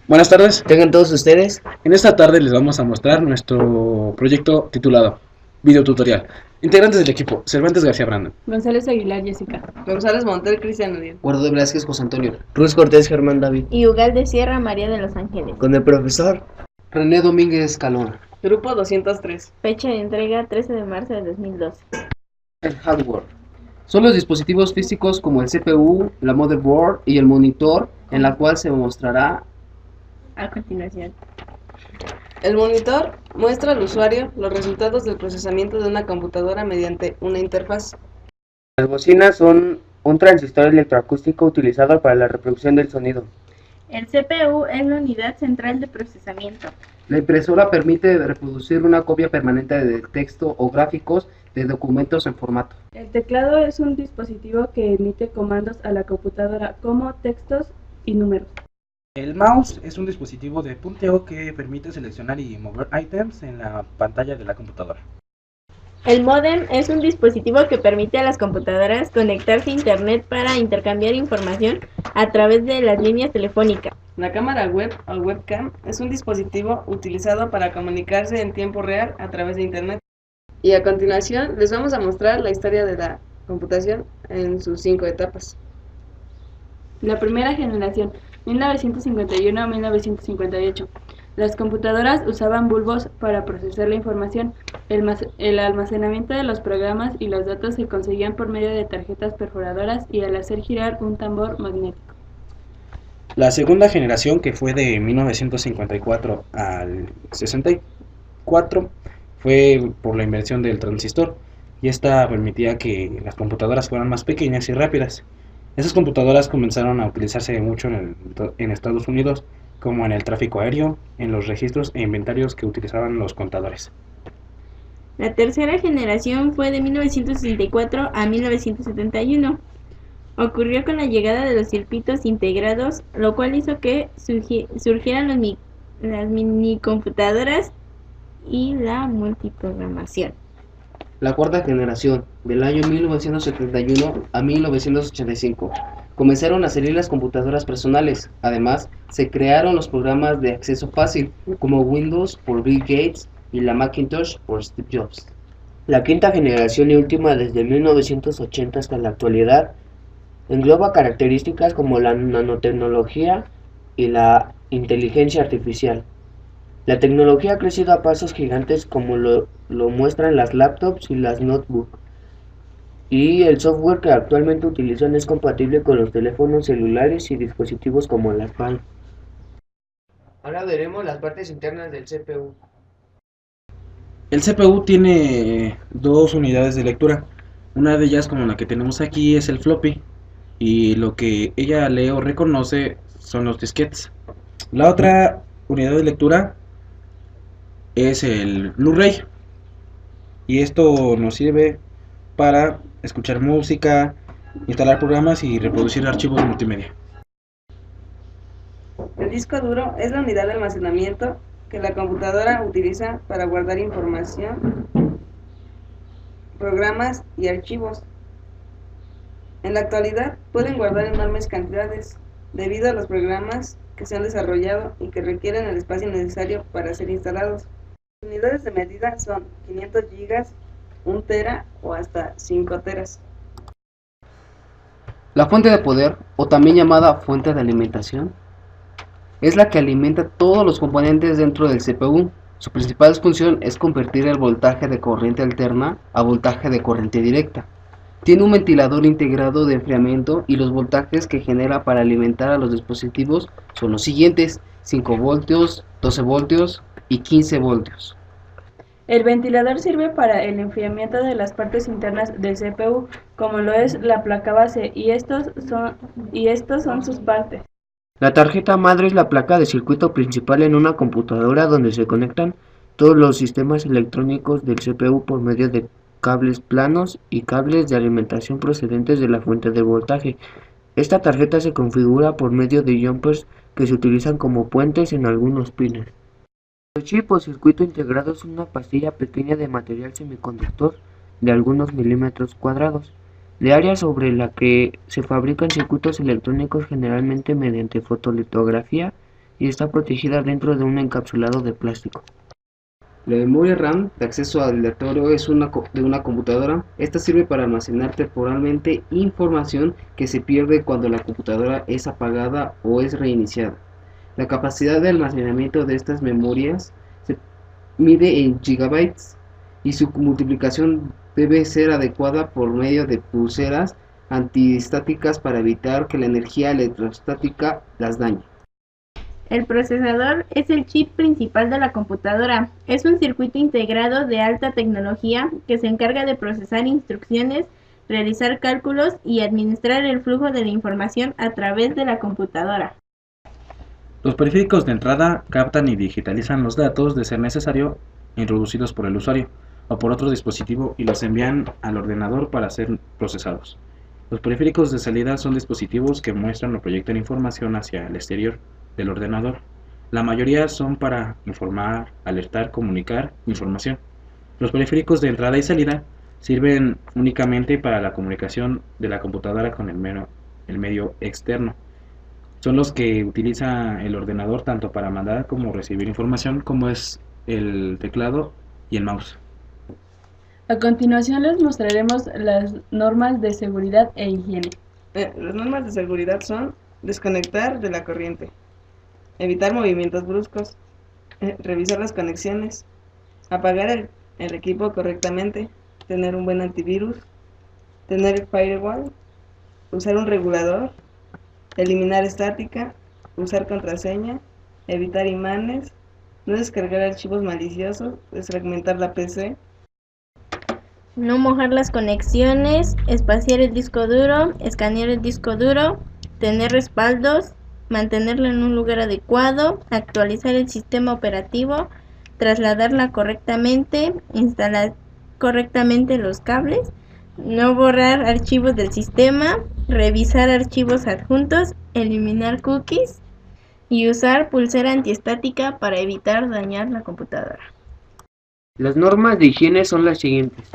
Buenas tardes. Tengan todos ustedes. En esta tarde les vamos a mostrar nuestro proyecto titulado Video Tutorial. Integrantes del equipo: Cervantes García Brandon, González Aguilar, Jessica. González Montel, Cristian Uriel. Guardo Velázquez, José Antonio. Ruz Cortés, Germán David. Y Ugal de Sierra, María de los Ángeles. Con el profesor René Domínguez Calón. Grupo 203. Fecha de entrega 13 de marzo de 2012. El hardware son los dispositivos físicos como el CPU, la motherboard y el monitor, en la cual se mostrará A continuación. El monitor muestra al usuario los resultados del procesamiento de una computadora mediante una interfaz. Las bocinas son un transistor electroacústico utilizado para la reproducción del sonido. El CPU es la unidad central de procesamiento. La impresora permite reproducir una copia permanente de texto o gráficos de documentos en formato. El teclado es un dispositivo que emite comandos a la computadora como textos y números. El mouse es un dispositivo de punteo que permite seleccionar y mover ítems en la pantalla de la computadora. El módem es un dispositivo que permite a las computadoras conectarse a internet para intercambiar información a través de las líneas telefónicas. La cámara web o webcam es un dispositivo utilizado para comunicarse en tiempo real a través de internet. Y a continuación les vamos a mostrar la historia de la computación en sus 5 etapas. La primera generación, 1951 a 1958. Las computadoras usaban bulbos para procesar la información. El almacenamiento de los programas y los datos se conseguían por medio de tarjetas perforadoras y al hacer girar un tambor magnético. La segunda generación, que fue de 1954 al 64, fue por la invención del transistor, y esta permitía que las computadoras fueran más pequeñas y rápidas. Esas computadoras comenzaron a utilizarse mucho en Estados Unidos, como en el tráfico aéreo, en los registros e inventarios que utilizaban los contadores. La tercera generación fue de 1964 a 1971. Ocurrió con la llegada de los circuitos integrados, lo cual hizo que surgieran las minicomputadoras y la multiprogramación. La cuarta generación, del año 1971 a 1985, comenzaron a salir las computadoras personales. Además, se crearon los programas de acceso fácil, como Windows por Bill Gates y la Macintosh por Steve Jobs. La quinta generación y última desde 1980 hasta la actualidad, engloba características como la nanotecnología y la inteligencia artificial. La tecnología ha crecido a pasos gigantes como lo muestran las laptops y las notebooks, y el software que actualmente utilizan es compatible con los teléfonos celulares y dispositivos como las PAL. Ahora veremos las partes internas del CPU. El CPU tiene dos unidades de lectura. Una de ellas, como la que tenemos aquí, es el floppy, y lo que ella lee o reconoce son los disquetes. La otra unidad de lectura es el Blu-ray, y esto nos sirve para escuchar música, instalar programas y reproducir archivos multimedia. El disco duro es la unidad de almacenamiento que la computadora utiliza para guardar información, programas y archivos. En la actualidad pueden guardar enormes cantidades debido a los programas que se han desarrollado y que requieren el espacio necesario para ser instalados. Las unidades de medida son 500 GB, 1 tera o hasta 5 teras. La fuente de poder, o también llamada fuente de alimentación, es la que alimenta todos los componentes dentro del CPU. Su principal función es convertir el voltaje de corriente alterna a voltaje de corriente directa. Tiene un ventilador integrado de enfriamiento, y los voltajes que genera para alimentar a los dispositivos son los siguientes: 5 voltios, 12 voltios y 15 voltios. El ventilador sirve para el enfriamiento de las partes internas del CPU, como lo es la placa base, y estos son sus partes. La tarjeta madre es la placa de circuito principal en una computadora, donde se conectan todos los sistemas electrónicos del CPU por medio de cables planos y cables de alimentación procedentes de la fuente de voltaje. Esta tarjeta se configura por medio de jumpers que se utilizan como puentes en algunos pines. El chip o circuito integrado es una pastilla pequeña de material semiconductor de algunos milímetros cuadrados, de área sobre la que se fabrican circuitos electrónicos, generalmente mediante fotolitografía, y está protegida dentro de un encapsulado de plástico. La memoria RAM de acceso aleatorio es de una computadora. Esta sirve para almacenar temporalmente información que se pierde cuando la computadora es apagada o es reiniciada. La capacidad de almacenamiento de estas memorias se mide en gigabytes y su multiplicación debe ser adecuada por medio de pulseras antiestáticas para evitar que la energía electrostática las dañe. El procesador es el chip principal de la computadora. Es un circuito integrado de alta tecnología que se encarga de procesar instrucciones, realizar cálculos y administrar el flujo de la información a través de la computadora. Los periféricos de entrada captan y digitalizan los datos de ser necesario introducidos por el usuario o por otro dispositivo y los envían al ordenador para ser procesados. Los periféricos de salida son dispositivos que muestran o proyectan información hacia el exterior del ordenador. La mayoría son para informar, alertar, comunicar información. Los periféricos de entrada y salida sirven únicamente para la comunicación de la computadora con el medio externo. Son los que utiliza el ordenador tanto para mandar como recibir información, como es el teclado y el mouse. A continuación les mostraremos las normas de seguridad e higiene. Las normas de seguridad son desconectar de la corriente, evitar movimientos bruscos, revisar las conexiones, apagar el equipo correctamente, tener un buen antivirus, tener firewall, usar un regulador, eliminar estática, usar contraseña, evitar imanes, no descargar archivos maliciosos, desfragmentar la PC, No mojar las conexiones, espaciar el disco duro, escanear el disco duro, tener respaldos, mantenerlo en un lugar adecuado, actualizar el sistema operativo, trasladarla correctamente, instalar correctamente los cables, no borrar archivos del sistema, revisar archivos adjuntos, eliminar cookies y usar pulsera antiestática para evitar dañar la computadora. Las normas de higiene son las siguientes: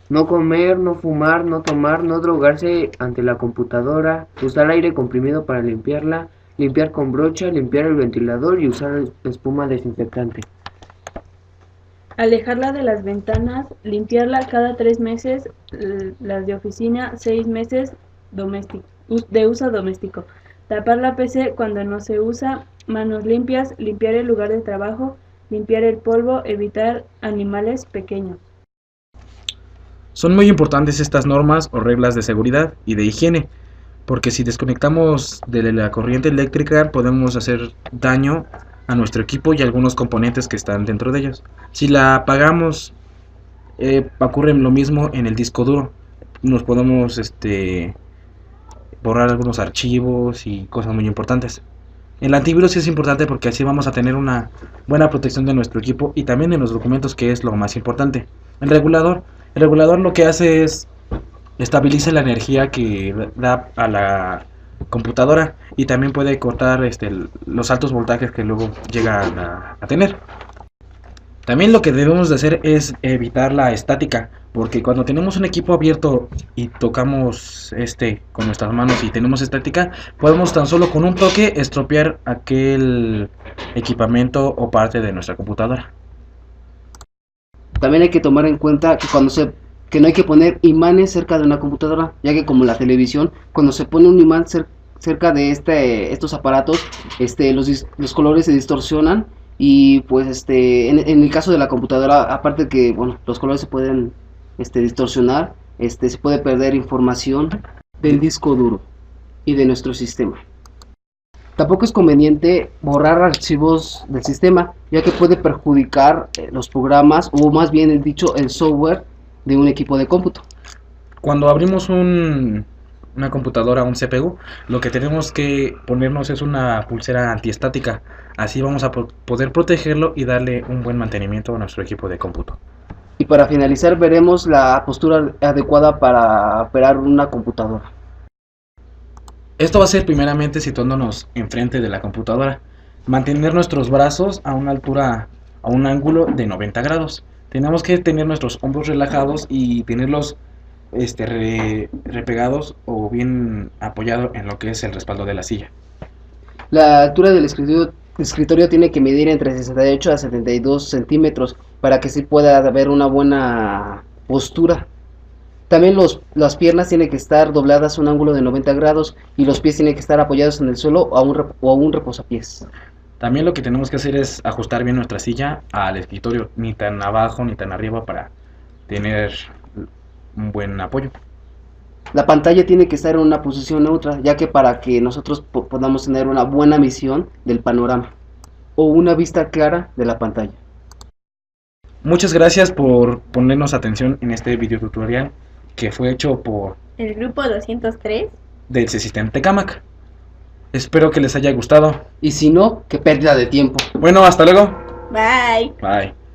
no comer, no fumar, no tomar, no drogarse ante la computadora, usar aire comprimido para limpiarla, limpiar con brocha, limpiar el ventilador y usar espuma desinfectante. Alejarla de las ventanas, limpiarla cada 3 meses, las de oficina 6 meses de uso doméstico. Tapar la PC cuando no se usa, manos limpias, limpiar el lugar de trabajo, limpiar el polvo, evitar animales pequeños. Son muy importantes estas normas o reglas de seguridad y de higiene, porque si desconectamos de la corriente eléctrica podemos hacer daño a nuestro equipo y a algunos componentes que están dentro de ellos. Si la apagamos, ocurre lo mismo en el disco duro. Nos podemos borrar algunos archivos y cosas muy importantes. El antivirus sí es importante porque así vamos a tener una buena protección de nuestro equipo y también en los documentos, que es lo más importante. El regulador lo que hace es estabiliza la energía que da a la computadora y también puede cortar los altos voltajes que luego llegan a tener. También lo que debemos de hacer es evitar la estática, porque cuando tenemos un equipo abierto y tocamos con nuestras manos y tenemos estática, podemos tan solo con un toque estropear aquel equipamiento o parte de nuestra computadora. También hay que tomar en cuenta que no hay que poner imanes cerca de una computadora, ya que como la televisión, cuando se pone un imán cerca de estos aparatos, los colores se distorsionan y pues en el caso de la computadora, aparte que los colores se pueden distorsionar, se puede perder información del disco duro y de nuestro sistema. Tampoco es conveniente borrar archivos del sistema, ya que puede perjudicar los programas, o más bien dicho, el software de un equipo de cómputo. Cuando abrimos una computadora, un CPU, lo que tenemos que ponernos es una pulsera antiestática. Así vamos a poder protegerlo y darle un buen mantenimiento a nuestro equipo de cómputo. Y para finalizar, veremos la postura adecuada para operar una computadora. Esto va a ser primeramente situándonos enfrente de la computadora. Mantener nuestros brazos a una altura, a un ángulo de 90 grados. Tenemos que tener nuestros hombros relajados y tenerlos repegados o bien apoyados en lo que es el respaldo de la silla. La altura del escritorio escritorio tiene que medir entre 68 a 72 centímetros para que sí pueda haber una buena postura. También las piernas tienen que estar dobladas a un ángulo de 90 grados y los pies tienen que estar apoyados en el suelo o a un reposapiés. También lo que tenemos que hacer es ajustar bien nuestra silla al escritorio, ni tan abajo ni tan arriba para tener un buen apoyo. La pantalla tiene que estar en una posición neutra, ya que para que nosotros podamos tener una buena visión del panorama o una vista clara de la pantalla. Muchas gracias por ponernos atención en este video tutorial que fue hecho por El grupo 203. del System Tecamac. Espero que les haya gustado. Y si no, qué pérdida de tiempo. Bueno, hasta luego. Bye. Bye.